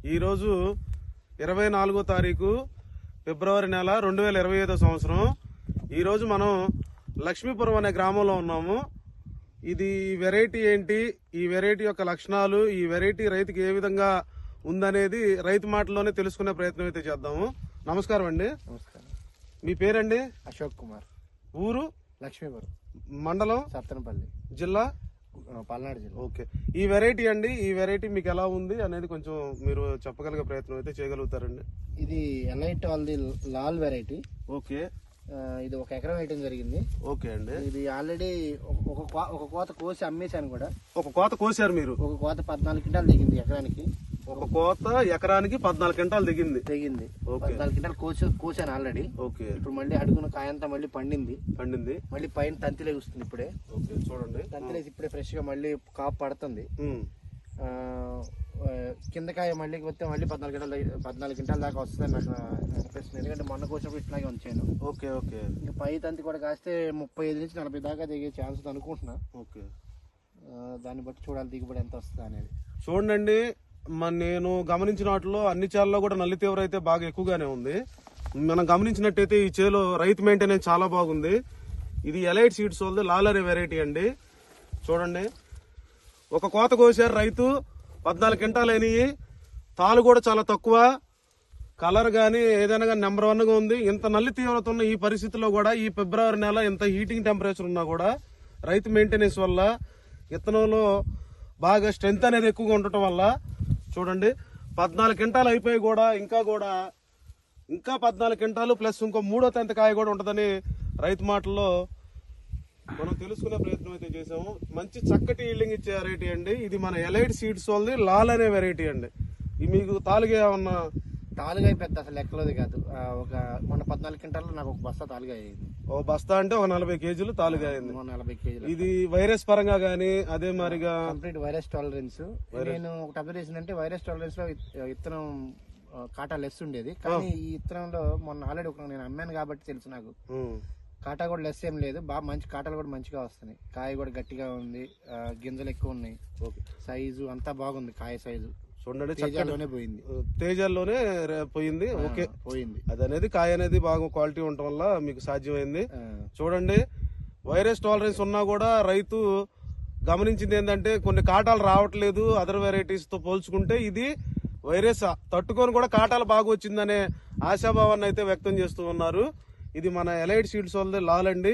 ఈరోజు 24వ తారీఖు ఫిబ్రవరి నెల 2025 సంవత్సరం. ఈరోజు మనం లక్ష్మీపురం అనే గ్రామంలో ఉన్నాము. ఇది వెరైటీ ఏంటి, ఈ వెరైటీ యొక్క లక్షణాలు, ఈ వెరైటీ రైతుకి ఏ విధంగా ఉందనేది రైతు మాటల్లోనే తెలుసుకునే ప్రయత్నం అయితే చేద్దాము. నమస్కారం అండి. నమస్కారం. మీ పేరండి? అశోక్ కుమార్. ఊరు? లక్ష్మీపురం మండలం? సత్తెనపల్లి. జిల్లా? పల్నాడు జిల్లా. ఓకే. ఈ వెరైటీ అండి, ఈ వెరైటీ మీకు ఎలా ఉంది అనేది కొంచెం మీరు చెప్పగలిగే ప్రయత్నం అయితే చేయగలుగుతారండి? ఇది ఎలైట్ వాళ్ళది లాల్ వెరైటీ. ఓకే. ఇది 1 ఎకరం వేయటం జరిగింది. ఓకే అండి. ఇది ఆల్రెడీ ఒక కోత కోసి అమ్మేశాను కూడా. ఒక కోత కోసారు మీరు? ఒక కోత 14 క్వింటాలు దిగింది ఎకరానికి. ఒక కోత ఎకరానికి 14 క్వింటాలు దిగింది. 14 క్వింటాలు కోసాను ఆల్రెడీ. ఓకే. ఇప్పుడు మళ్ళీ అడుగున కాయంతా మళ్ళీ పండింది. మళ్ళీ పైన తంతిలే వస్తుంది ఇప్పుడే. ఓకే, చూడండి. తంతిలేసి ఇప్పుడే ఫ్రెష్ గా మళ్ళీ కాపు పడుతుంది. కింద కాయ మళ్ళీ వస్తే మళ్ళీ 14 క్వింటాల దాకా వస్తుందని నాకు అనిపిస్తుంది. ఎందుకంటే మొన్న కోసినప్పుడు ఇట్లాగే ఉంచాను. ఓకే. ఓకే. ఇంకా పై తంతి కూడా కాస్తే 35 నుంచి 40 దాకా దిగే ఛాన్స్ అనుకుంటున్నా. ఓకే. దాన్ని బట్టి చూడాలి దిగుబడి ఎంత వస్తుంది అనేది. చూడండి, నేను గమనించిన వాటిలో అన్ని చేలలో కూడా నల్లి తీవ్ర అయితే బాగా ఎక్కువగానే ఉంది. మనం గమనించినట్టయితే ఈ చేలో రైతు మెయింటెనెన్స్ చాలా బాగుంది. ఇది ఎలైట్ సీడ్స్ వాళ్ళది లాల్ అనే వెరైటీ అండి. చూడండి, ఒక కోత కోసారు రైతు, 14 క్వింటాలు అయినాయి. తాలు కూడా చాలా తక్కువ, కలర్ గానీ ఏదైనా కానీ నెంబర్ 1గా ఉంది. ఇంత నల్లి తీవ్రత ఉన్న ఈ పరిస్థితిలో కూడా, ఈ ఫిబ్రవరి నెల ఇంత హీటింగ్ టెంపరేచర్ ఉన్నా కూడా రైతు మెయింటెనెన్స్ వల్ల, విత్తనంలో బాగా స్ట్రెంత్ అనేది ఎక్కువగా ఉండటం వల్ల చూడండి 14 క్వింటాలు అయిపోయి కూడా ఇంకా 14 క్వింటాలు ప్లస్ ఇంకో 3వ తంతి కాయ కూడా ఉంటుందని రైతు మాటల్లో మనం తెలుసుకునే ప్రయత్నం అయితే చేసాము. మంచి చక్కటి ఈల్డింగ్ ఇచ్చే వెరైటీ అండి. ఇది మన ఎలైట్ సీడ్స్ వాళ్ళది లాల్ అనే వెరైటీ అండి. ఇది మీకు తాలుగా ఉన్న తాలుగాయ పెద్ద అసలు లెక్కలోది కాదు. మొన్న 14 క్వింటాల్లో నాకు ఒక బస్తా తాలుగాయ అయింది. ఓ బస్తా అంటే ఒక 40 కేజీలు తాలుగా అయింది. 40 కేజీలు. ఇది వైరస్ పరంగా గానీ అదే మరిగా కంప్లీట్ వైరస్ టాలరెన్స్. నేను ఒకటి అబ్జర్వ్ చేసిందంటే వైరస్ టాలరెన్స్ లో విత్తనం కాటా లెస్ ఉండేది. కానీ ఈ విత్తనంలో మొన్న ఆల్రెడీ నేను అమ్మాను కాబట్టి తెలుసు నాకు. కాటా కూడా లెస్ ఏం లేదు, బాగా మంచి కాటాలు కూడా మంచిగా వస్తున్నాయి. కాయ కూడా గట్టిగా ఉంది, గింజలు ఎక్కువ ఉన్నాయి. సైజు అంతా బాగుంది. కాయ సైజు చూడండి, తేజాల్లోనే పోయింది. ఓకే, పోయింది. అది అనేది కాయ అనేది బాగా క్వాలిటీ ఉండటం వల్ల మీకు సాధ్యమైంది. చూడండి, వైరస్ టాలరెన్స్ ఉన్నా కూడా రైతు గమనించింది ఏంటంటే కొన్ని కాటాలు రావట్లేదు అదర్ వెరైటీస్ తో పోల్చుకుంటే. ఇది వైరస్ తట్టుకొని కూడా కాటాలు బాగా వచ్చిందనే ఆశాభావాన్ని అయితే వ్యక్తం చేస్తూ ఉన్నారు. ఇది మన ఎలైట్ సీడ్స్ వాళ్ళది లాల్ అండి.